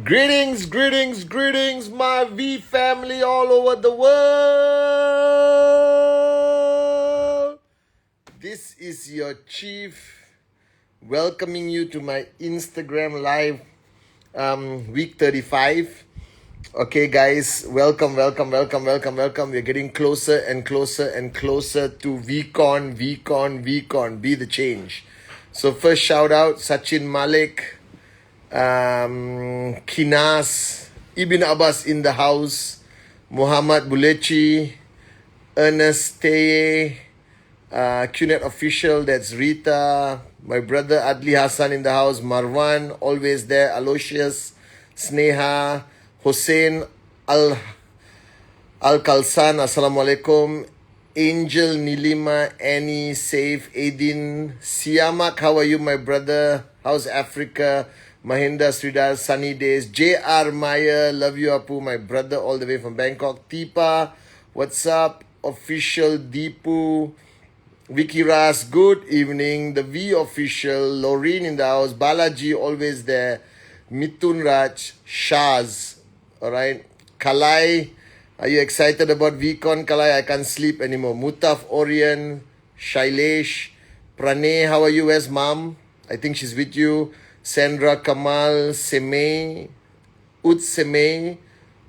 Greetings, greetings, greetings, my V family all over the world. This is your chief welcoming you to my Instagram live week 35. Okay, guys, welcome. We're getting closer and closer and closer to VCon. Be the change. So first shout out Sachin Malik. Kinas, Ibn Abbas in the house, Muhammad Bulechi, Ernest Teye, QNet official, that's Rita, my brother Adli Hassan in the house, Marwan, always there, Aloysius, Sneha, Hossein Al-Kalsan, Assalamualaikum, Angel, Nilima, Annie, Saif, Aidin, Siamak, how are you, my brother? How's Africa? Mahinda, Sridhar, Sunny Days, J.R. Meyer, love you Apu, my brother all the way from Bangkok, Tipa, what's up, official, Deepu, Vicky Ras, good evening, the V official, Laureen in the house, Balaji always there, Mithun Raj, Shaz, alright, Kalai, are you excited about VCon, Kalai? I can't sleep anymore, Mutaf Orion, Shailesh, Pranay, how are you, where's mom? I think she's with you. Sandra Kamal, Semay, Semay,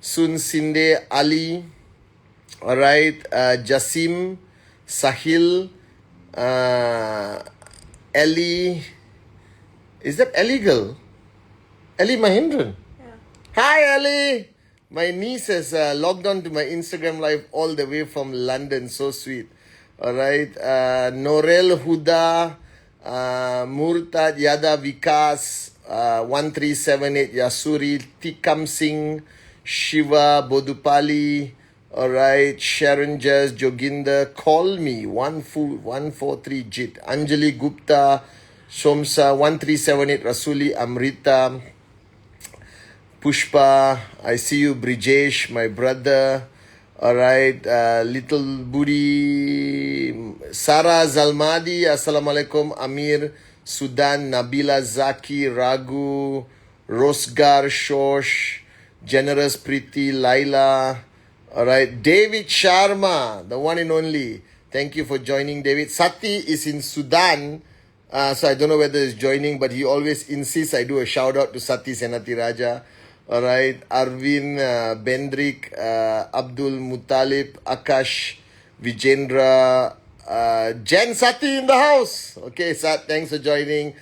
Sun Sinde Ali, alright, Jasim, Sahil, Ellie, is that Ellie girl? Ellie Mahindran? Yeah. Hi Ellie! My niece has logged on to my Instagram live all the way from London, so sweet. Alright, Norel Huda, Murtad Yada Vikas, 1378 Yasuri, Tikam Singh, Shiva Bodupali, alright, Sharon Jaz, Joginder, Call Me, 143 Jit, Anjali Gupta, Somsa, 1378 Rasuli, Amrita, Pushpa, I see you, Brijesh, my brother. Alright, little booty, Sarah Zalmadi, Assalamualaikum, Amir, Sudan, Nabila Zaki, Raghu, Rosgar, Shosh, Generous Priti, Laila. Alright, David Sharma, the one and only. Thank you for joining, David. Sati is in Sudan, so I don't know whether he's joining, but he always insists I do a shout out to Sati Senati Raja. Alright, Arvin, Bendrik, Abdul Mutalib, Akash, Vijendra, Jen Sati in the house. Okay, Sat, thanks for joining.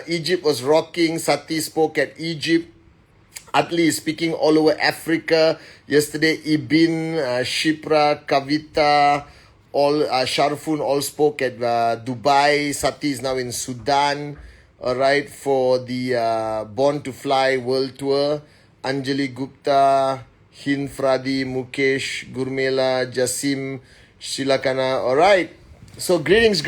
Egypt was rocking. Sati spoke at Egypt. Atli is speaking all over Africa. Yesterday, Ibn, Shipra, Kavita, all Sharfun all spoke at Dubai. Sati is now in Sudan. Alright, for the Born to Fly World Tour. Anjali Gupta, Hinfradi, Mukesh, Gurmela, Jasim, Shilakana. Alright. So greetings.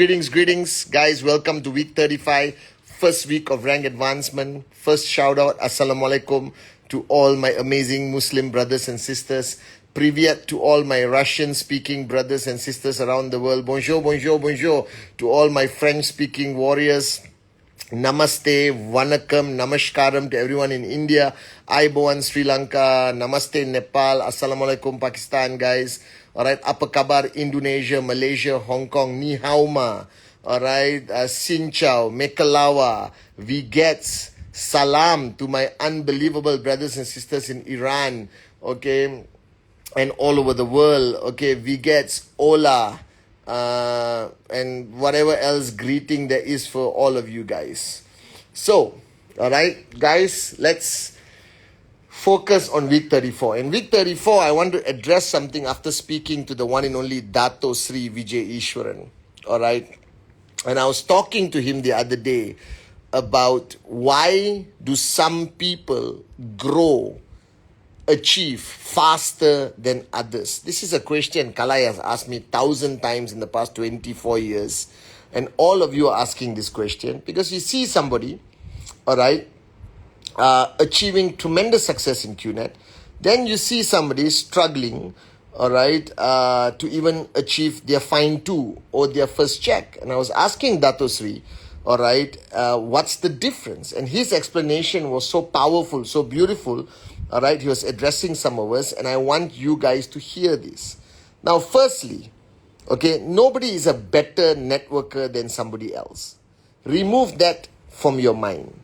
Guys, welcome to week 35. First week of rank advancement. First shout out, Assalamualaikum to all my amazing Muslim brothers and sisters. Privyat to all my Russian speaking brothers and sisters around the world. Bonjour to all my French speaking warriors. Namaste, Vanakkam, Namaskaram to everyone in India. Aiboan, Sri Lanka. Namaste, Nepal. Assalamualaikum, Pakistan, guys. Alright, apa kabar, Indonesia, Malaysia, Hong Kong. Ni hao ma. Alright, Sin Chow, Mekalawa, Vigets. Salam to my unbelievable brothers and sisters in Iran. Okay, and all over the world. Okay, Vigets, Ola. And whatever else greeting there is for all of you guys. So, alright, guys, let's focus on week 34. In week 34, I want to address something after speaking to the one and only Dato Sri Vijay Ishwaran. Alright, and I was talking to him the other day about why do some people achieve faster than others. This is a question Kalai has asked me 1,000 times in the past 24 years. And all of you are asking this question because you see somebody, alright, achieving tremendous success in QNet. Then you see somebody struggling, alright, to even achieve their fine 2 or their first check. And I was asking Dato Sri, All right, what's the difference? And his explanation was so powerful, so beautiful. All right, he was addressing some of us, and I want you guys to hear this. Now, firstly, okay, nobody is a better networker than somebody else. Remove that from your mind.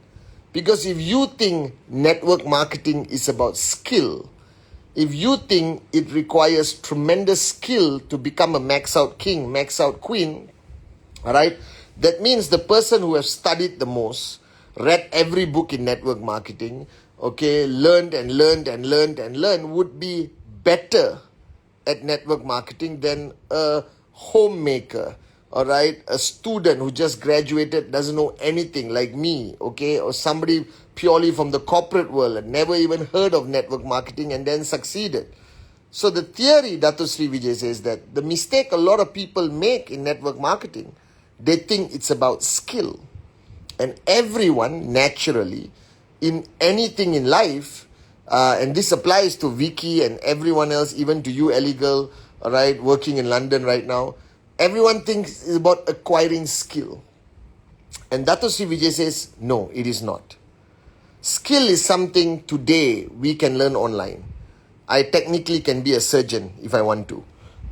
Because if you think network marketing is about skill, if you think it requires tremendous skill to become a max out king, max out queen, all right, that means the person who has studied the most, read every book in network marketing, okay, learned would be better at network marketing than a homemaker, all right, a student who just graduated, doesn't know anything like me, okay, or somebody purely from the corporate world and never even heard of network marketing and then succeeded. So the theory, Dato Sri Vijay says that the mistake a lot of people make in network marketing, they think it's about skill. And everyone naturally in anything in life, and this applies to Vicky and everyone else, even to you, Ellie Girl, all right, working in London right now, everyone thinks it's about acquiring skill. And Dato Sri Vijay says, no, it is not. Skill is something today we can learn online. I technically can be a surgeon if I want to.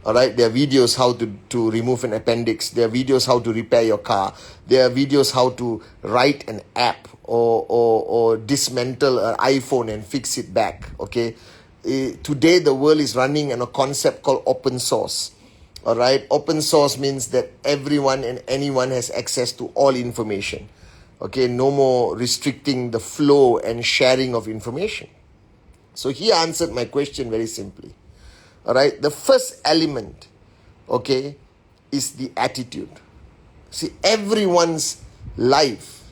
All right, there are videos how to remove an appendix. There are videos how to repair your car. There are videos how to write an app or dismantle an iPhone and fix it back. Okay, today the world is running on a concept called open source. All right, open source means that everyone and anyone has access to all information. Okay, no more restricting the flow and sharing of information. So he answered my question very simply. All right, the first element, okay, is the attitude. See, everyone's life,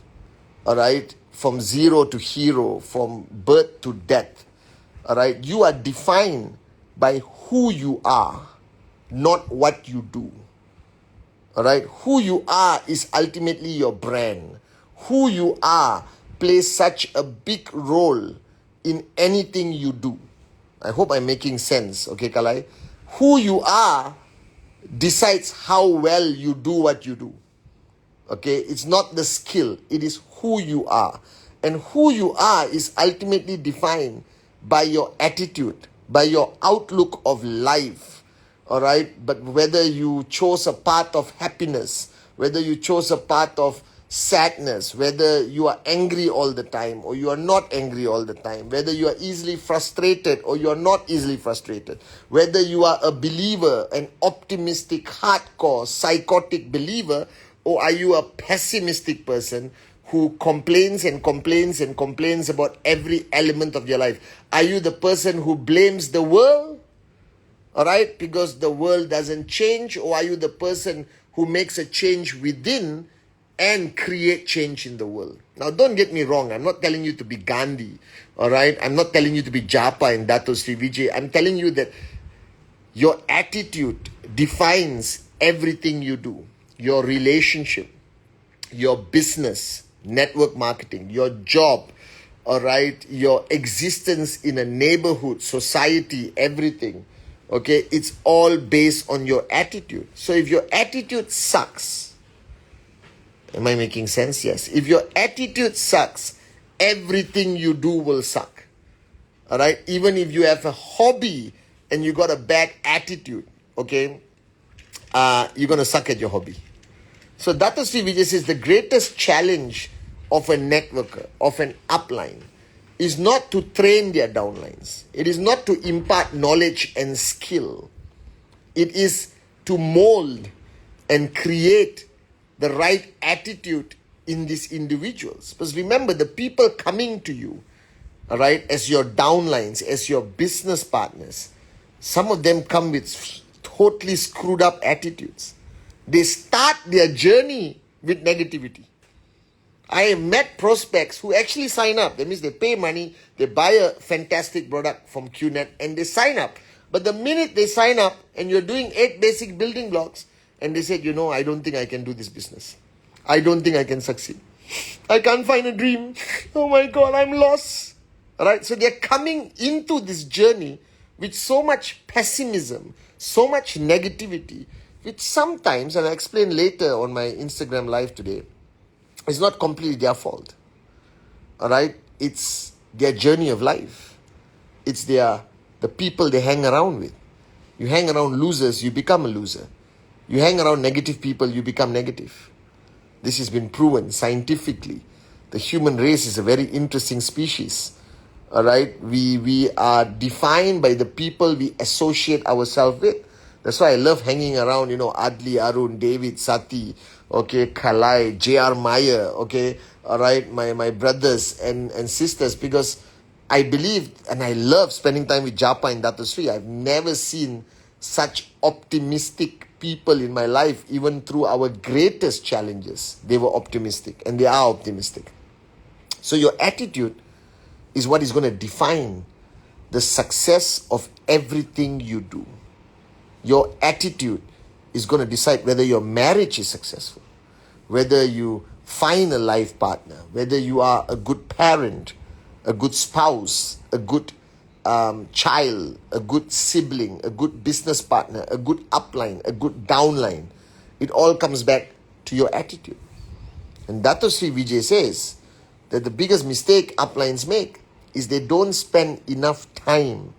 all right, from zero to hero, from birth to death, all right, you are defined by who you are, not what you do. All right, who you are is ultimately your brand. Who you are plays such a big role in anything you do. I hope I'm making sense, okay, Kalai? Who you are decides how well you do what you do. Okay, it's not the skill, it is who you are. And who you are is ultimately defined by your attitude, by your outlook of life. All right, but whether you chose a path of happiness, whether you chose a path of sadness, whether you are angry all the time or you are not angry all the time, whether you are easily frustrated or you are not easily frustrated, whether you are a believer, an optimistic, hardcore, psychotic believer, or are you a pessimistic person who complains about every element of your life? Are you the person who blames the world? All right, because the world doesn't change, or are you the person who makes a change within and create change in the world? Now, don't get me wrong. I'm not telling you to be Gandhi, all right? I'm not telling you to be Japa and Dato Sri Vijay. I'm telling you that your attitude defines everything you do. Your relationship, your business, network marketing, your job, all right? Your existence in a neighborhood, society, everything. Okay, it's all based on your attitude. So if your attitude sucks, am I making sense? Yes. If your attitude sucks, everything you do will suck. All right, even if you have a hobby and you got a bad attitude, okay, you're going to suck at your hobby. So Dato Sri Vijay says the greatest challenge of a networker, of an upline, is not to train their downlines. It is not to impart knowledge and skill. It is to mold and create the right attitude in these individuals. Because remember, the people coming to you, all right, as your downlines, as your business partners, some of them come with totally screwed up attitudes. They start their journey with negativity. I have met prospects who actually sign up. That means they pay money, they buy a fantastic product from QNet and they sign up. But the minute they sign up and you're doing 8 basic building blocks and they said, I don't think I can do this business. I don't think I can succeed. I can't find a dream. Oh my God, I'm lost. All right, so they're coming into this journey with so much pessimism, so much negativity, which sometimes, and I'll explain later on my Instagram live today, It's not completely their fault. All right? It's their journey of life. It's the people they hang around with. You hang around losers, you become a loser. You hang around negative people, you become negative. This has been proven scientifically. The human race is a very interesting species. All right? We are defined by the people we associate ourselves with. That's why I love hanging around, Adli, Arun, David, Sati, okay, Kalai, J.R. Meyer, okay, all right, my brothers and sisters, because I believe and I love spending time with Japa and Dato Sri. I've never seen such optimistic people in my life, even through our greatest challenges. They were optimistic, and they are optimistic. So your attitude is what is going to define the success of everything you do. Your attitude is going to decide whether your marriage is successful, whether you find a life partner, whether you are a good parent, a good spouse, a good child, a good sibling, a good business partner, a good upline, a good downline. It all comes back to your attitude. And Dato Sri Vijay says that the biggest mistake uplines make is they don't spend enough time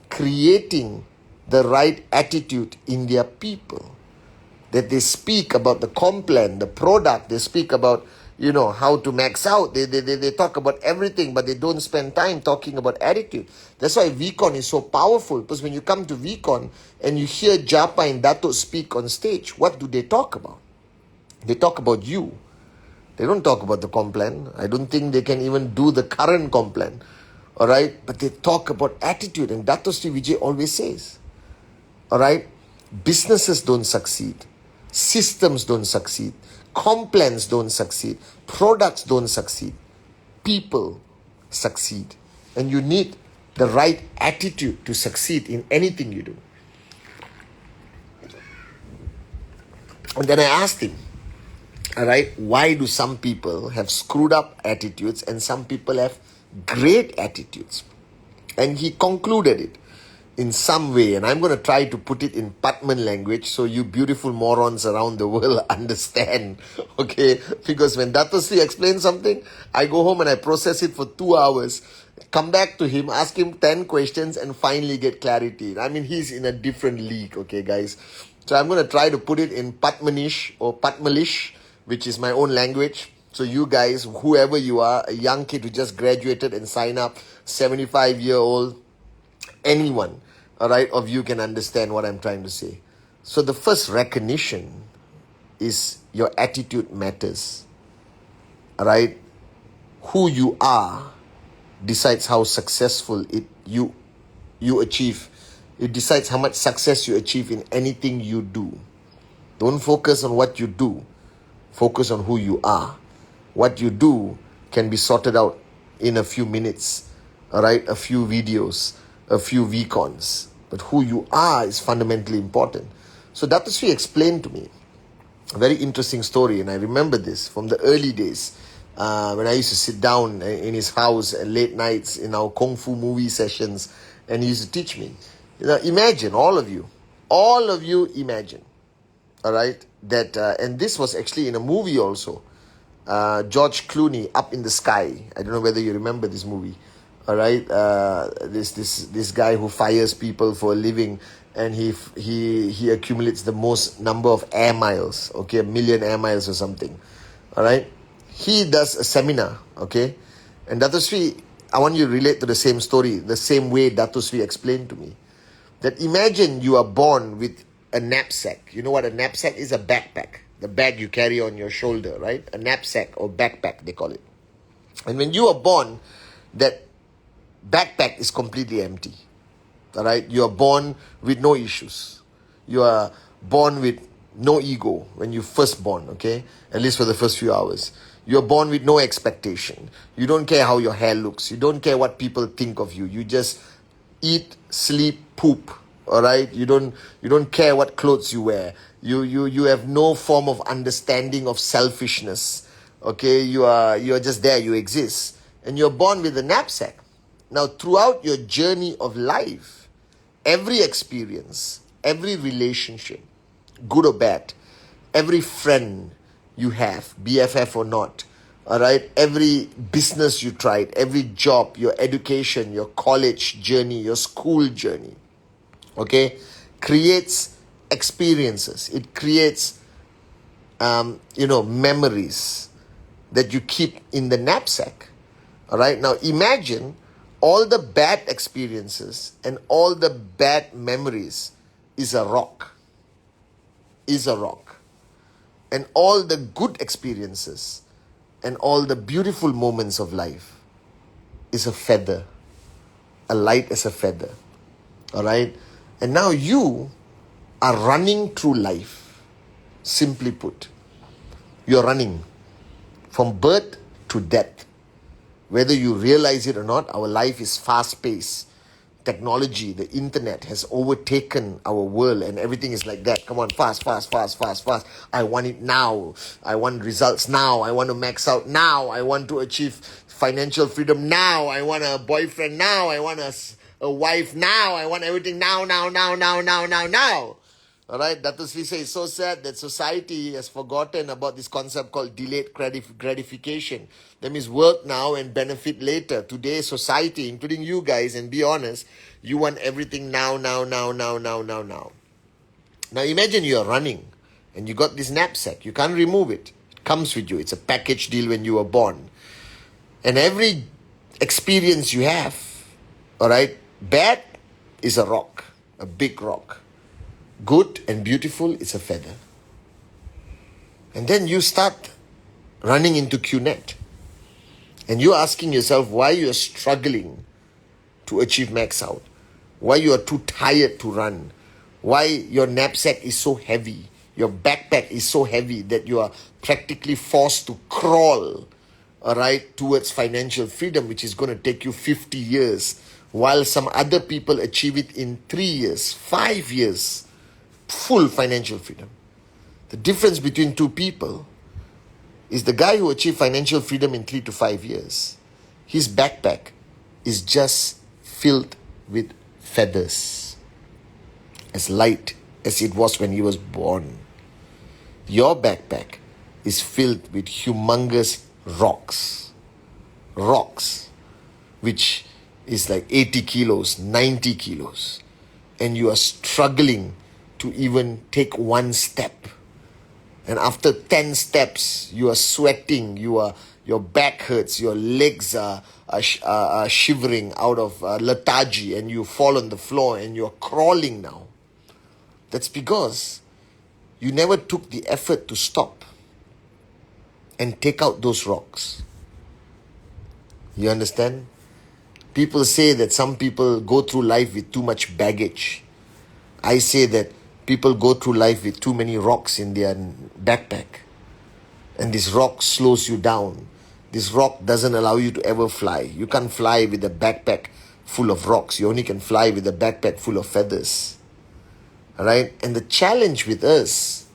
creating the right attitude in their people. That they speak about the complan, the product, they speak about, how to max out. They talk about everything, but they don't spend time talking about attitude. That's why VCon is so powerful, because when you come to VCon and you hear Japa and Dato speak on stage, what do they talk about? They talk about you. They don't talk about the complan. I don't think they can even do the current complan. All right? But they talk about attitude. And Dato Sri Vijay always says, all right, businesses don't succeed. Systems don't succeed. Complans don't succeed. Products don't succeed. People succeed. And you need the right attitude to succeed in anything you do. And then I asked him, all right, why do some people have screwed up attitudes and some people have great attitudes? And he concluded it in some way, and I'm going to try to put it in Patman language so you beautiful morons around the world understand, okay? Because when Dato Sri explains something, I go home and I process it for 2 hours, come back to him, ask him 10 questions, and finally get clarity. I mean, he's in a different league, okay, guys? So I'm going to try to put it in Patmanish or Patmalish, which is my own language. So you guys, whoever you are, a young kid who just graduated and signed up, 75-year-old, anyone, all right, of you can understand what I'm trying to say. So the first recognition is your attitude matters. All right? Who you are decides how successful you achieve. It decides how much success you achieve in anything you do. Don't focus on what you do. Focus on who you are. What you do can be sorted out in a few minutes, all right? A few videos, a few VCons. But who you are is fundamentally important. So Dato Sri explained to me a very interesting story, and I remember this from the early days when I used to sit down in his house at late nights in our Kung Fu movie sessions, and he used to teach me. Imagine, all of you imagine, all right, that, and this was actually in a movie also, George Clooney, Up in the Sky. I don't know whether you remember this movie. All right, this guy who fires people for a living, and he accumulates the most number of air miles, okay, 1 million air miles or something. All right, he does a seminar, okay, and Dato Sri, I want you to relate to the same story, the same way Dato Sri explained to me. That imagine you are born with a knapsack. You know what a knapsack is? A backpack, the bag you carry on your shoulder, right? A knapsack or backpack, they call it. And when you are born, that backpack is completely empty. All right? You are born with no issues. You are born with no ego when you first born, okay? At least for the first few hours. You are born with no expectation. You don't care how your hair looks. You don't care what people think of you. You just eat, sleep, poop. All right? You don't care what clothes you wear. You have no form of understanding of selfishness. Okay? You are just there. You exist. And you're born with a knapsack. Now, throughout your journey of life, every experience, every relationship, good or bad, every friend you have, BFF or not, all right, every business you tried, every job, your education, your college journey, your school journey, okay, creates experiences. It creates, memories that you keep in the knapsack. All right. Now imagine all the bad experiences and all the bad memories is a rock. Is a rock. And all the good experiences and all the beautiful moments of life is a feather. A light as a feather. All right. And now you are running through life. Simply put, you're running from birth to death. Whether you realize it or not, our life is fast-paced. Technology, the internet has overtaken our world and everything is like that. Come on, fast, fast, fast, fast, fast. I want it now. I want results now. I want to max out now. I want to achieve financial freedom now. I want a boyfriend now. I want a wife now. I want everything now, now, now, now, now, now, now. All right, Dr. Sri says, it's so sad that society has forgotten about this concept called delayed gratification. That means work now and benefit later. Today's society, including you guys, and be honest, you want everything now, now, now, now, now, now, now. Now imagine you're running and you got this knapsack. You can't remove it. It comes with you. It's a package deal when you were born. And every experience you have, all right, bad is a rock, a big rock. Good and beautiful is a feather. And then you start running into QNet. And you're asking yourself why you're struggling to achieve max out. Why you are too tired to run. Why your knapsack is so heavy. Your backpack is so heavy that you are practically forced to crawl, all right, towards financial freedom, which is going to take you 50 years. While some other people achieve it in 3 years, 5 years. Full financial freedom. The difference between two people is the guy who achieved financial freedom in 3 to 5 years. His backpack is just filled with feathers, as light as it was when he was born. Your backpack is filled with humongous rocks. Rocks, which is like 80 kilos, 90 kilos. And you are struggling to even take one step. And after 10 steps, you are sweating, your back hurts, your legs are shivering out of lethargy, and you fall on the floor and you're crawling now. That's because you never took the effort to stop and take out those rocks. You understand? People say that some people go through life with too much baggage. I say that people go through life with too many rocks in their backpack. And this rock slows you down. This rock doesn't allow you to ever fly. You can't fly with a backpack full of rocks. You only can fly with a backpack full of feathers. Alright? And the challenge with us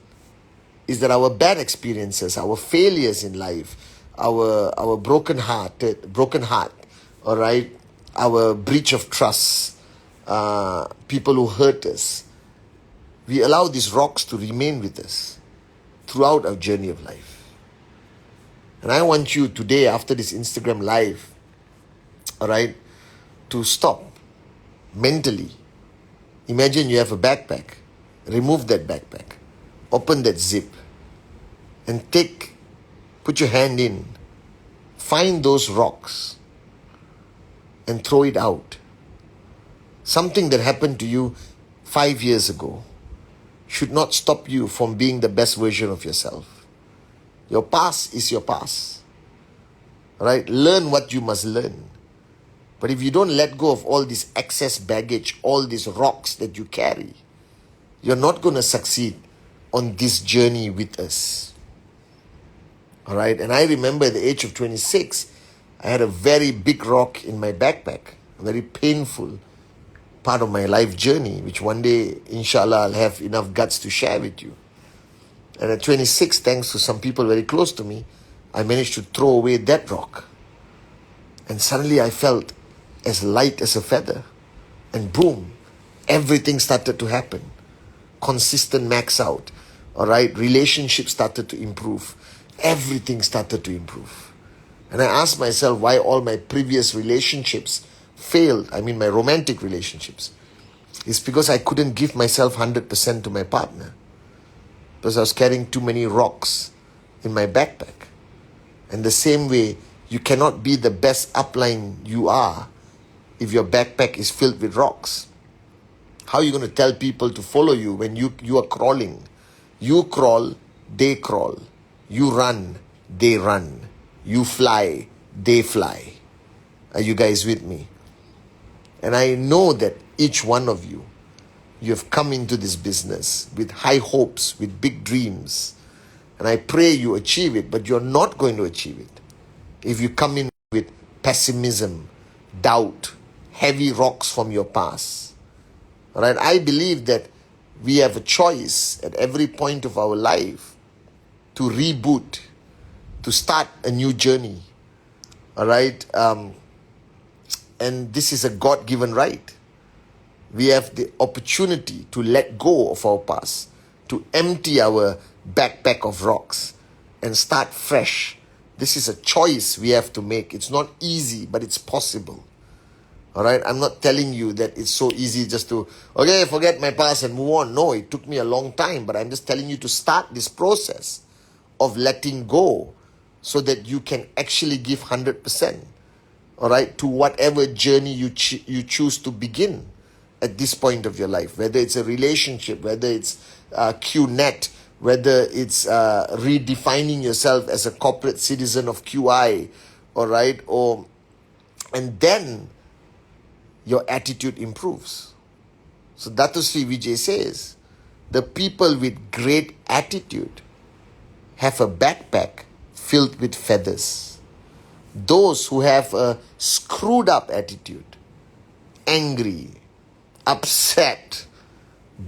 is that our bad experiences, our failures in life, our broken heart, alright, our breach of trust, people who hurt us, we allow these rocks to remain with us throughout our journey of life. And I want you today, after this Instagram live, all right, to stop mentally. Imagine you have a backpack. Remove that backpack. Open that zip. And put your hand in. Find those rocks. And throw it out. Something that happened to you 5 years ago should not stop you from being the best version of yourself. Your past is your past. Right? Learn what you must learn. But if you don't let go of all this excess baggage, all these rocks that you carry, you're not going to succeed on this journey with us. Alright? And I remember at the age of 26, I had a very big rock in my backpack. A very painful part of my life journey, which one day, inshallah, I'll have enough guts to share with you. And at 26, thanks to some people very close to me, I managed to throw away that rock. And suddenly I felt as light as a feather. And boom, everything started to happen. Consistent max out. Alright, relationships started to improve. Everything started to improve. And I asked myself why all my previous relationships failed. I mean, my romantic relationships. It's because I couldn't give myself 100% to my partner. Because I was carrying too many rocks in my backpack. And the same way, you cannot be the best upline you are if your backpack is filled with rocks. How are you going to tell people to follow you when you are crawling? You crawl, they crawl. You run, they run. You fly, they fly. Are you guys with me? And I know that each one of you, you have come into this business with high hopes, with big dreams. And I pray you achieve it, but you're not going to achieve it if you come in with pessimism, doubt, heavy rocks from your past. All right? I believe that we have a choice at every point of our life to reboot, to start a new journey. All right? And this is a God-given right. We have the opportunity to let go of our past, to empty our backpack of rocks and start fresh. This is a choice we have to make. It's not easy, but it's possible. All right? I'm not telling you that it's so easy just to, okay, forget my past and move on. No, it took me a long time, but I'm just telling you to start this process of letting go so that you can actually give 100%, all right, to whatever journey you choose to begin at this point of your life, whether it's a relationship, whether it's QNet, whether it's redefining yourself as a corporate citizen of QI, all right, and then your attitude improves. So Datu Sri Vijay says, the people with great attitude have a backpack filled with feathers. Those who have a screwed up attitude, angry, upset,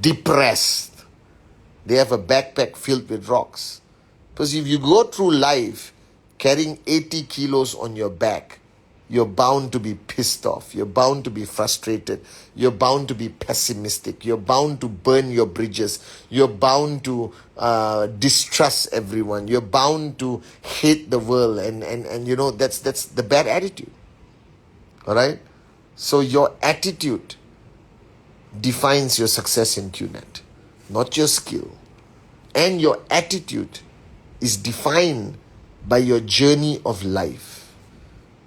depressed, they have a backpack filled with rocks. Because if you go through life carrying 80 kilos on your back, you're bound to be pissed off. You're bound to be frustrated. You're bound to be pessimistic. You're bound to burn your bridges. You're bound to distrust everyone. You're bound to hate the world. And you know, that's the bad attitude. All right? So your attitude defines your success in QNet, not your skill. And your attitude is defined by your journey of life.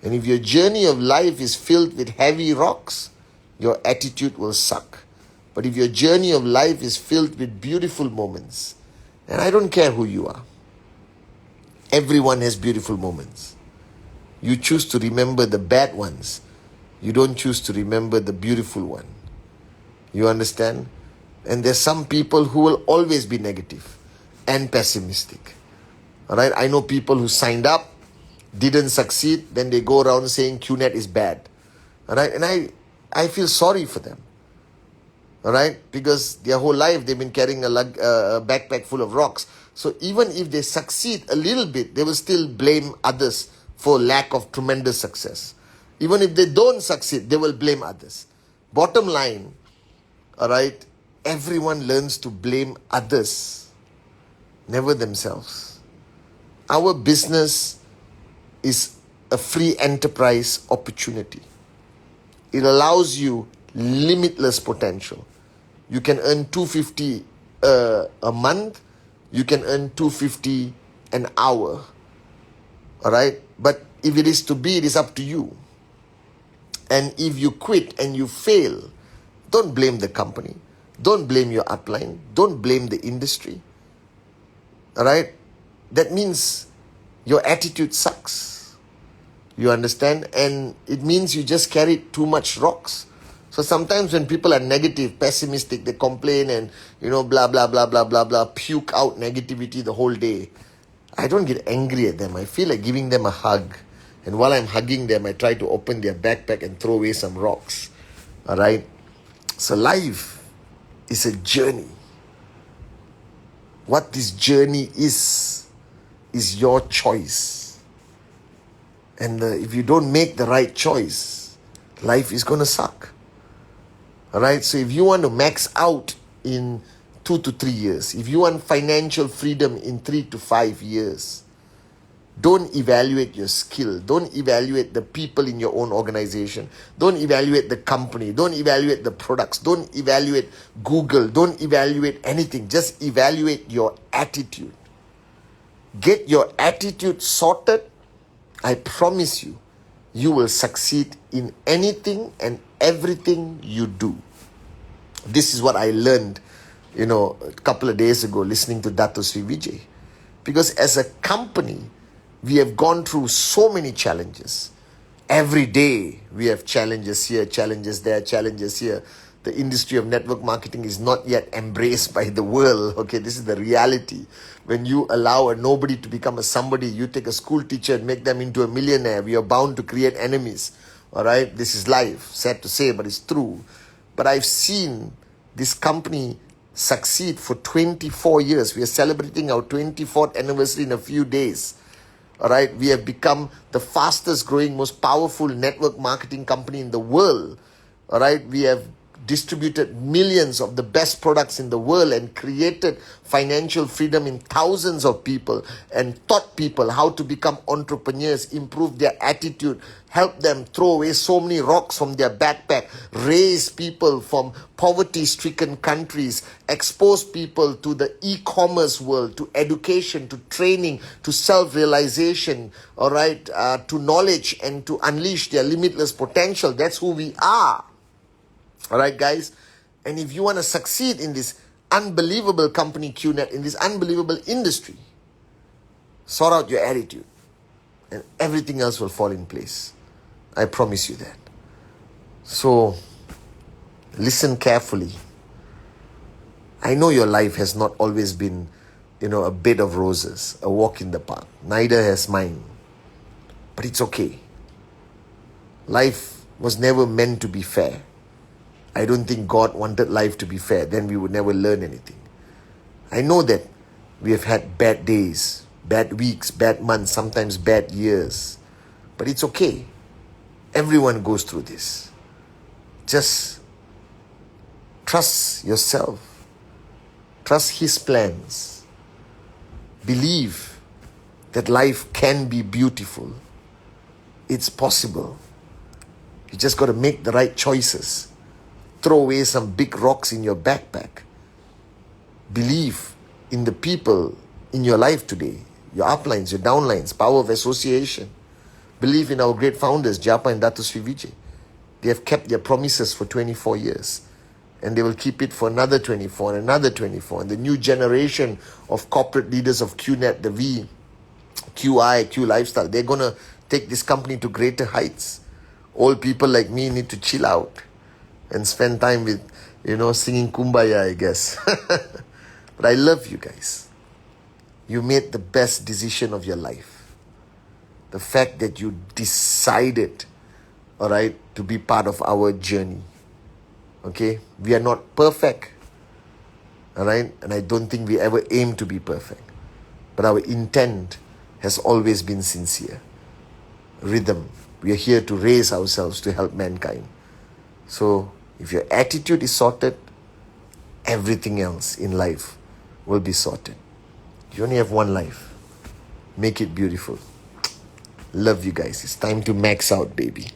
And if your journey of life is filled with heavy rocks, your attitude will suck. But if your journey of life is filled with beautiful moments, and I don't care who you are, everyone has beautiful moments. You choose to remember the bad ones. You don't choose to remember the beautiful one. You understand? And there's some people who will always be negative and pessimistic. All right? I know people who signed up, didn't succeed, then they go around saying QNet is bad. All right? And I feel sorry for them. All right? Because their whole life they've been carrying a backpack full of rocks. So even if they succeed a little bit, they will still blame others for lack of tremendous success. Even if they don't succeed, they will blame others. Bottom line, all right, everyone learns to blame others, never themselves. Our business is a free enterprise opportunity. It allows you limitless potential. You can earn $250 a month. You can earn $250 an hour. All right? But if it is to be, it is up to you. And if you quit and you fail, don't blame the company. Don't blame your upline. Don't blame the industry. All right? That means your attitude sucks. You understand? And it means you just carried too much rocks. So sometimes when people are negative, pessimistic, they complain and, you know, blah, blah, blah, blah, blah, blah, puke out negativity the whole day. I don't get angry at them. I feel like giving them a hug. And while I'm hugging them, I try to open their backpack and throw away some rocks. All right? So life is a journey. What this journey is your choice. And if you don't make the right choice, life is going to suck. All right? So if you want to max out in 2 to 3 years, if you want financial freedom in 3 to 5 years, Don't evaluate your skill. Don't evaluate the people in your own organization. Don't evaluate the company. Don't evaluate the products. Don't evaluate Google. Don't evaluate anything. Just evaluate your attitude. Get your attitude sorted. I promise you, you will succeed in anything and everything you do. This is what I learned, a couple of days ago listening to Dato Sri Vijay. Because as a company, we have gone through so many challenges. Every day we have challenges here, challenges there, challenges here. The industry of network marketing is not yet embraced by the world. Okay, this is the reality. When you allow a nobody to become a somebody, you take a school teacher and make them into a millionaire, we are bound to create enemies. All right, this is life. Sad to say, but it's true. But I've seen this company succeed for 24 years. We are celebrating our 24th anniversary in a few days. All right, we have become the fastest growing, most powerful network marketing company in the world. All right, we have distributed millions of the best products in the world and created financial freedom in thousands of people and taught people how to become entrepreneurs, improve their attitude, help them throw away so many rocks from their backpack, raise people from poverty-stricken countries, expose people to the e-commerce world, to education, to training, to self-realization, all right, to knowledge and to unleash their limitless potential. That's who we are. All right, guys. And if you want to succeed in this unbelievable company QNet, in this unbelievable industry, sort out your attitude and everything else will fall in place. I promise you that. So, listen carefully. I know your life has not always been, a bed of roses, a walk in the park. Neither has mine. But it's okay. Life was never meant to be fair. I don't think God wanted life to be fair. Then we would never learn anything. I know that we have had bad days, bad weeks, bad months, sometimes bad years. But it's okay. Everyone goes through this. Just trust yourself. Trust His plans. Believe that life can be beautiful. It's possible. You just got to make the right choices. Throw away some big rocks in your backpack. Believe in the people in your life today, your uplines, your downlines, power of association. Believe in our great founders, Japa and Dato Sri Vijay. They have kept their promises for 24 years. And they will keep it for another 24 and another 24. And the new generation of corporate leaders of QNet, the V, QI, Q Lifestyle, they're going to take this company to greater heights. Old people like me need to chill out and spend time with, singing Kumbaya, I guess. But I love you guys. You made the best decision of your life. The fact that you decided, all right, to be part of our journey. Okay? We are not perfect. All right? And I don't think we ever aim to be perfect. But our intent has always been sincere. Rhythm. We are here to raise ourselves to help mankind. So, if your attitude is sorted, everything else in life will be sorted. You only have one life. Make it beautiful. Love you guys. It's time to max out, baby.